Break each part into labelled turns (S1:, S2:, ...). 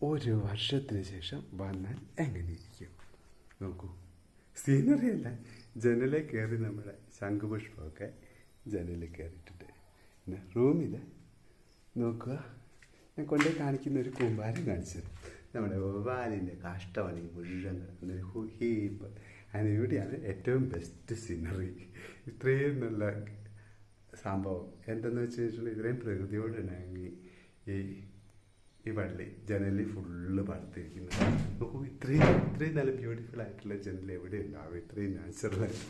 S1: ഒരു വർഷത്തിന് ശേഷം വന്നാൽ എങ്ങനെയിരിക്കും നോക്കൂ. സീനറി അല്ല, ജനലിൽ കയറി നമ്മുടെ ശംഖുപുഷ്പമൊക്കെ ജനലിൽ കയറിയിട്ടുണ്ട്. പിന്നെ റൂമിൽ നോക്കുക, ഞാൻ കൊണ്ടുപോയി കാണിക്കുന്ന ഒരു കൂമ്പാരം കാണിച്ചത് നമ്മുടെ വവ്വാലിൻ്റെ കാഷ്ടമണി മുഴുവൻ കിടക്കുന്നൊരു ഹീപ്പ്. അതിനിവിടെയാണ് ഏറ്റവും ബെസ്റ്റ് സീനറി. ഇത്രയും നല്ല സംഭവം എന്തെന്ന് വെച്ച് കഴിഞ്ഞിട്ടുണ്ടെങ്കിൽ ഇത്രയും പ്രകൃതിയോട് ഇണങ്ങി ഈ വള്ളി ജനലിൽ ഫുള്ള് പടുത്തിരിക്കുന്നത്. നോക്കൂ, ഇത്രയും നല്ല ബ്യൂട്ടിഫുൾ ആയിട്ടുള്ള ജനൽ എവിടെ ഉണ്ടാവും, ഇത്രയും നാച്ചുറലായിട്ട്.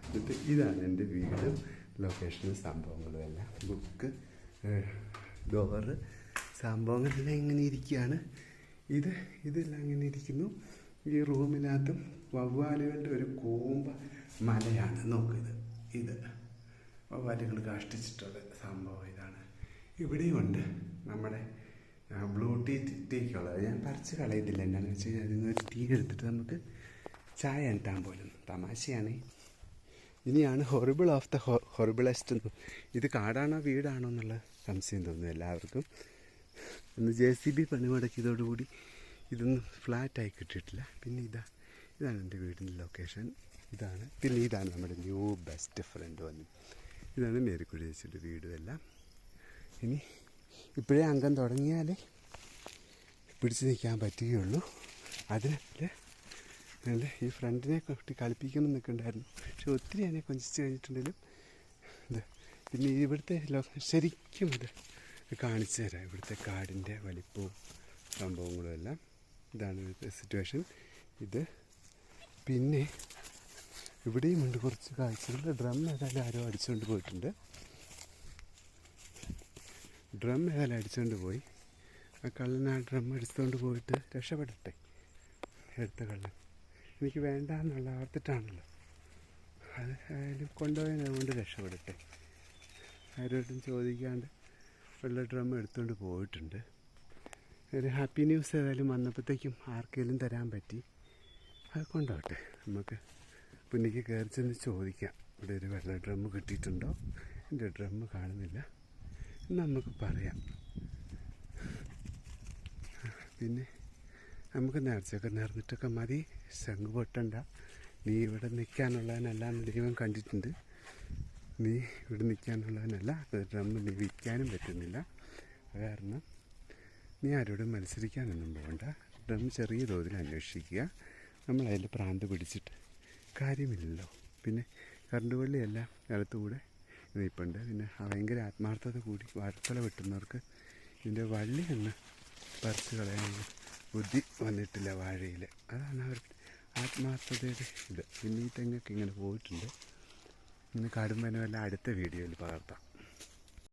S1: എന്നിട്ട് ഇതാണ് എൻ്റെ വീടും ലൊക്കേഷനും സംഭവങ്ങളും എല്ലാം. ബുക്ക്, ഡോറ്, സംഭവങ്ങളെല്ലാം ഇങ്ങനെ ഇരിക്കുകയാണ്. ഇതെല്ലാം ഇങ്ങനെ ഇരിക്കുന്നു. ഈ റൂമിനകത്തും വവ്വാലുകളുടെ ഒരു കൂമ്പ മലയാണ്. നോക്കിത്, ഇത് വവ്വാലുകൾ കാഷ്ടിച്ചിട്ടുള്ള സംഭവം ഇതാണ്. ഇവിടെയുണ്ട് നമ്മുടെ ബ്ലൂ ടീക്കുള്ളത്. ഞാൻ പറിച്ച് കളയത്തില്ല, എന്താണെന്ന് വെച്ച് കഴിഞ്ഞാൽ അതിൽ നിന്ന് ഒരു ടീ എടുത്തിട്ട് നമുക്ക് ചായ ഇട്ടാൻ പോലും. തമാശയാണ്. ഇനിയാണ് ഹൊറിബിൾ ഓഫ് ദ ഹൊറിബിളസ്റ്റ്. ഇത് കാടാണോ വീടാണോ എന്നുള്ള സംശയം തോന്നുന്നു എല്ലാവർക്കും. ഒന്ന് JCB പണി മുടക്കിയതോടുകൂടി ഇതൊന്നും ഫ്ലാറ്റായി കിട്ടിയിട്ടില്ല. പിന്നെ ഇതാണ് എൻ്റെ വീടിൻ്റെ ലൊക്കേഷൻ. പിന്നെ ഇതാണ് നമ്മുടെ ന്യൂ ബെസ്റ്റ് ഫ്രണ്ട് വന്നു. ഇതാണ് മേരിക്കുഴി ചേച്ചിയുടെ വീടും എല്ലാം. ഇനി ഇപ്പോഴേ അംഗം തുടങ്ങിയാലേ പിടിച്ച് നിൽക്കാൻ പറ്റുകയുള്ളൂ. അതിൽ ഈ ഫ്രണ്ടിനെ കുട്ടി കളിപ്പിക്കണം എന്നൊക്കെയുണ്ടായിരുന്നു. പക്ഷെ ഒത്തിരി അതിനെ കൊഞ്ചിച്ച് കഴിഞ്ഞിട്ടുണ്ടെങ്കിലും പിന്നെ ഇവിടുത്തെ ശരിക്കും ഇത് കാണിച്ചു തരാം. ഇവിടുത്തെ കാടിൻ്റെ വലിപ്പവും സംഭവങ്ങളും എല്ലാം. ഇതാണ് ഇവിടുത്തെ സിറ്റുവേഷൻ. പിന്നെ ഇവിടെയുമുണ്ട് കുറച്ച് കാഴ്ചകൾ. ഡ്രം ഏതായാലും ആരോ അടിച്ചുകൊണ്ട് പോയിട്ടുണ്ട്. അടിച്ചുകൊണ്ട് പോയി. ആ കള്ളൻ ആ ഡ്രം അടിച്ചുകൊണ്ട് പോയിട്ട് രക്ഷപ്പെടട്ടെ. എടുത്ത കള്ളൻ എനിക്ക് വേണ്ട എന്നുള്ള ഓർത്തിട്ടാണല്ലോ. അത് ആയാലും കൊണ്ടുപോയതുകൊണ്ട് രക്ഷപ്പെടട്ടെ. ആരോടും ചോദിക്കാണ്ട് ഉള്ള ഡ്രം എടുത്തുകൊണ്ട് പോയിട്ടുണ്ട്. ഒരു ഹാപ്പി ന്യൂസ് ഏതായാലും വന്നപ്പോഴത്തേക്കും ആർക്കെങ്കിലും തരാൻ പറ്റി. അത് കൊണ്ടോട്ടെ. നമുക്ക് പുന്നിക്ക് കയറി ചെന്ന് ചോദിക്കാം, ഇവിടെ ഒരു വെള്ള ഡ്രം കിട്ടിയിട്ടുണ്ടോ? എൻ്റെ ഡ്രം കാണുന്നില്ല, നമുക്ക് പറയാം. പിന്നെ നമുക്ക് നേർച്ചയൊക്കെ നേർന്നിട്ടൊക്കെ മതി. ശംഖ് പൊട്ടണ്ട. നീ ഇവിടെ നിൽക്കാനുള്ളതിനല്ല എന്ന് ദൈവം കണ്ടിട്ടുണ്ട്. നീ ഇവിടെ നിൽക്കാനുള്ളതിനല്ല. ഡ്രം നീ വിൽക്കാനും പറ്റുന്നില്ല. കാരണം നീ ആരോടും മത്സരിക്കാനൊന്നും പോകണ്ട. ഡ്രം ചെറിയ തോതിൽ അന്വേഷിക്കുക. നമ്മളതിൽ പ്രാന്ത് പിടിച്ചിട്ട് കാര്യമില്ലല്ലോ. പിന്നെ കറണ്ട് വള്ളിയെല്ലാം നിലത്തുകൂടെ നിൽപ്പുണ്ട്. പിന്നെ ഭയങ്കര ആത്മാർത്ഥത കൂടി വാഴക്കൊല വെട്ടുന്നവർക്ക് ഇതിൻ്റെ വള്ളി ഒന്ന് പറിച്ച് കളയാൻ ബുദ്ധി വന്നിട്ടില്ല വാഴയിൽ. അതാണ് അവരുടെ ആത്മാർത്ഥതയുടെ ഇത്. പിന്നെ ഈ തെങ്ങൊക്കെ ഇങ്ങനെ പോയിട്ടുണ്ട്. ഇന്ന് കാടുമ്പനെല്ലാം അടുത്ത വീഡിയോയിൽ പകർത്താം.